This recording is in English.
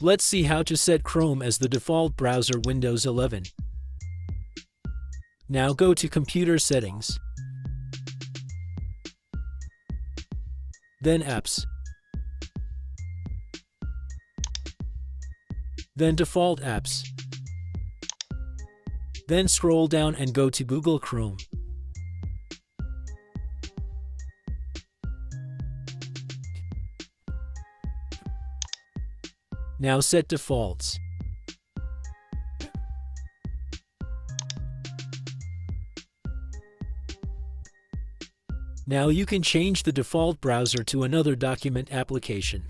Let's see how to set Chrome as the default browser Windows 11. Now go to Computer Settings, then Apps, then Default Apps. Then scroll down and go to Google Chrome. Now set defaults. Now you can change the default browser to another document application.